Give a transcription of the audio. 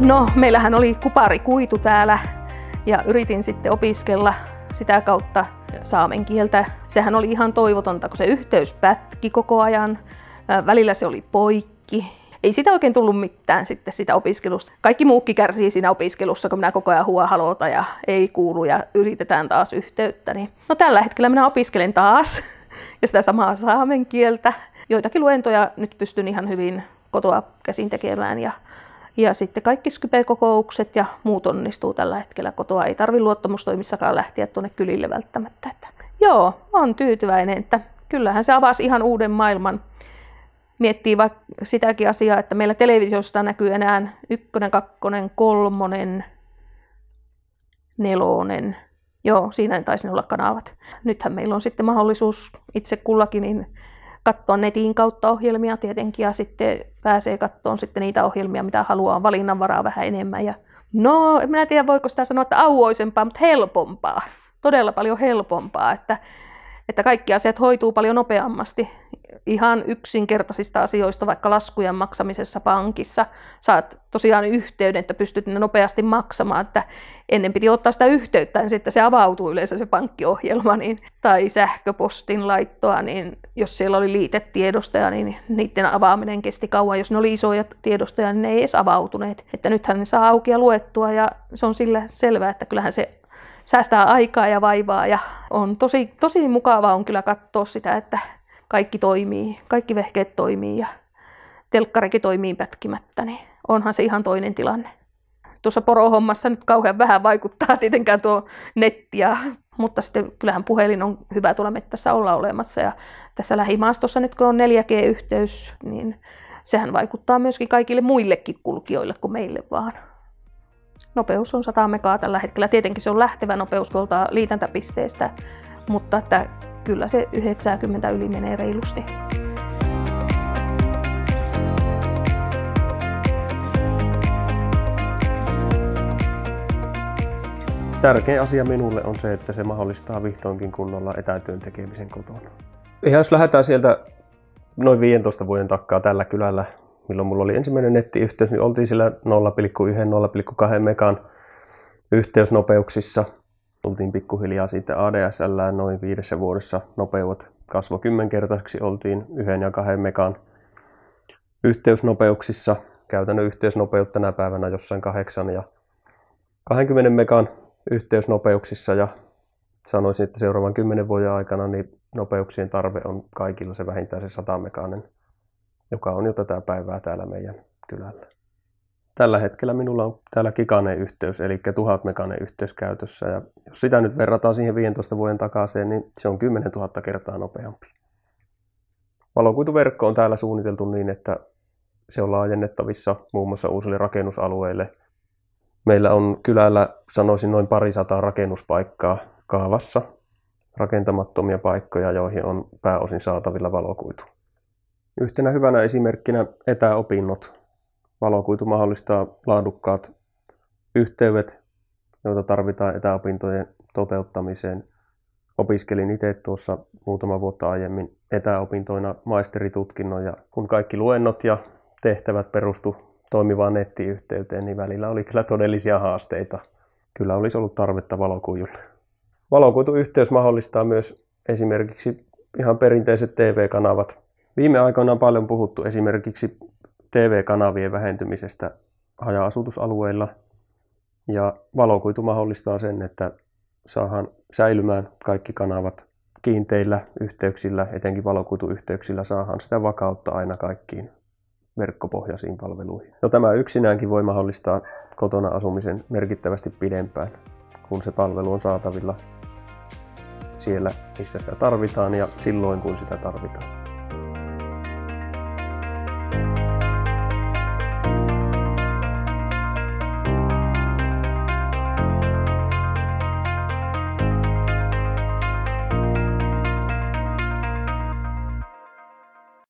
No, meillähän oli kuparikuitu täällä ja yritin sitten opiskella sitä kautta saamen kieltä. Sehän oli ihan toivotonta, kun se yhteys pätki koko ajan. Välillä se oli poikki. Ei sitä oikein tullut mitään sitten sitä opiskelusta. Kaikki muukin kärsii siinä opiskelussa, kun minä koko ajan halota ja ei kuulu ja yritetään taas yhteyttä. Niin. No tällä hetkellä minä opiskelen taas ja sitä samaa saamen kieltä. Joitakin luentoja nyt pystyn ihan hyvin kotoa käsin tekemään ja sitten kaikki Skype-kokoukset ja muut onnistuu tällä hetkellä kotoa. Ei tarvitse luottamustoimissakaan lähteä tuonne kylille välttämättä. Joo, olen tyytyväinen, että kyllähän se avasi ihan uuden maailman. Miettii vaikka sitäkin asiaa, että meillä televisiosta näkyy enää 1, 2, 3, 4. Joo, siinä taisi olla kanavat. Nythän meillä on sitten mahdollisuus itse kullakin niin katsoa netin kautta ohjelmia tietenkin ja sitten pääsee katsomaan sitten niitä ohjelmia, mitä haluaa, valinnanvaraa vähän enemmän. Ja no, en minä tiedä voiko sitä sanoa, että auvoisempaa, mutta helpompaa. Todella paljon helpompaa, että kaikki asiat hoituu paljon nopeammasti. Ihan yksinkertaisista asioista, vaikka laskujen maksamisessa pankissa, saat tosiaan yhteyden, että pystyt ne nopeasti maksamaan. Että ennen piti ottaa sitä yhteyttä, niin sitten se avautuu yleensä se pankkiohjelma tai sähköpostin laittoa, niin jos siellä oli liitetiedostoja, niin niiden avaaminen kesti kauan. Jos ne oli isoja tiedostoja, niin ne ei edes avautuneet. Että nythän ne saa auki ja luettua ja se on sillä selvää, että kyllähän se säästää aikaa ja vaivaa ja on tosi mukavaa on kyllä katsoa sitä, että kaikki toimii, kaikki vehkeet toimii ja telkkarikin toimii pätkimättä, niin onhan se ihan toinen tilanne. Tuossa porohommassa nyt kauhean vähän vaikuttaa tietenkään tuo netti, mutta sitten kyllähän puhelin on hyvä tuolla mettässä olla olemassa ja tässä lähimaastossa nyt kun on 4G-yhteys, niin sehän vaikuttaa myöskin kaikille muillekin kulkijoille kuin meille vaan. Nopeus on 100 megaa tällä hetkellä. Tietenkin se on lähtevä nopeus tuolta liitäntäpisteestä, mutta että kyllä se 90 yli menee reilusti. Tärkein asia minulle on se, että se mahdollistaa vihdoinkin kunnolla etätyön tekemisen kotona. Ihan jos lähdetään sieltä noin 15 vuoden takaa tällä kylällä, milloin mulla oli ensimmäinen nettiyhteys, niin oltiin sillä 0,1-0,2 megan yhteysnopeuksissa. Tultiin pikkuhiljaa sitten ADSL:ään noin 5 vuodessa nopeudet kasvoi 10-kertaiseksi, oltiin 1 ja 2 megan yhteysnopeuksissa. Käytännön yhteysnopeutta tänä päivänä jossain 8 ja 20 megan yhteysnopeuksissa ja sanoisin, että seuraavan 10 vuoden aikana niin nopeuksien tarve on kaikilla se vähintään se 100 meganen, joka on jo tätä päivää täällä meidän kylällä. Tällä hetkellä minulla on täällä giganen yhteys, eli 1000 meganen yhteys käytössä. Ja jos sitä nyt verrataan siihen 15 vuoden takaisin, niin se on 10 000 kertaa nopeampi. Valokuituverkko on täällä suunniteltu niin, että se on laajennettavissa muun muassa uusille rakennusalueille. Meillä on kylällä, sanoisin, noin 200 rakennuspaikkaa kaavassa, rakentamattomia paikkoja, joihin on pääosin saatavilla valokuitu. Yhtenä hyvänä esimerkkinä etäopinnot. Valokuitu mahdollistaa laadukkaat yhteydet, joita tarvitaan etäopintojen toteuttamiseen. Opiskelin itse tuossa muutama vuotta aiemmin etäopintoina maisteritutkinnon ja kun kaikki luennot ja tehtävät perustu toimivaan nettiyhteyteen, niin välillä oli kyllä todellisia haasteita. Kyllä olisi ollut tarvetta valokuidulle. Valokuituyhteys mahdollistaa myös esimerkiksi ihan perinteiset TV-kanavat. Viime aikoina on paljon puhuttu esimerkiksi TV-kanavien vähentymisestä haja-asutusalueilla ja valokuitu mahdollistaa sen, että saadaan säilymään kaikki kanavat kiinteillä yhteyksillä, etenkin valokuituyhteyksillä saadaan sitä vakautta aina kaikkiin verkkopohjaisiin palveluihin. No, tämä yksinäänkin voi mahdollistaa kotona asumisen merkittävästi pidempään, kun se palvelu on saatavilla siellä, missä sitä tarvitaan ja silloin, kun sitä tarvitaan.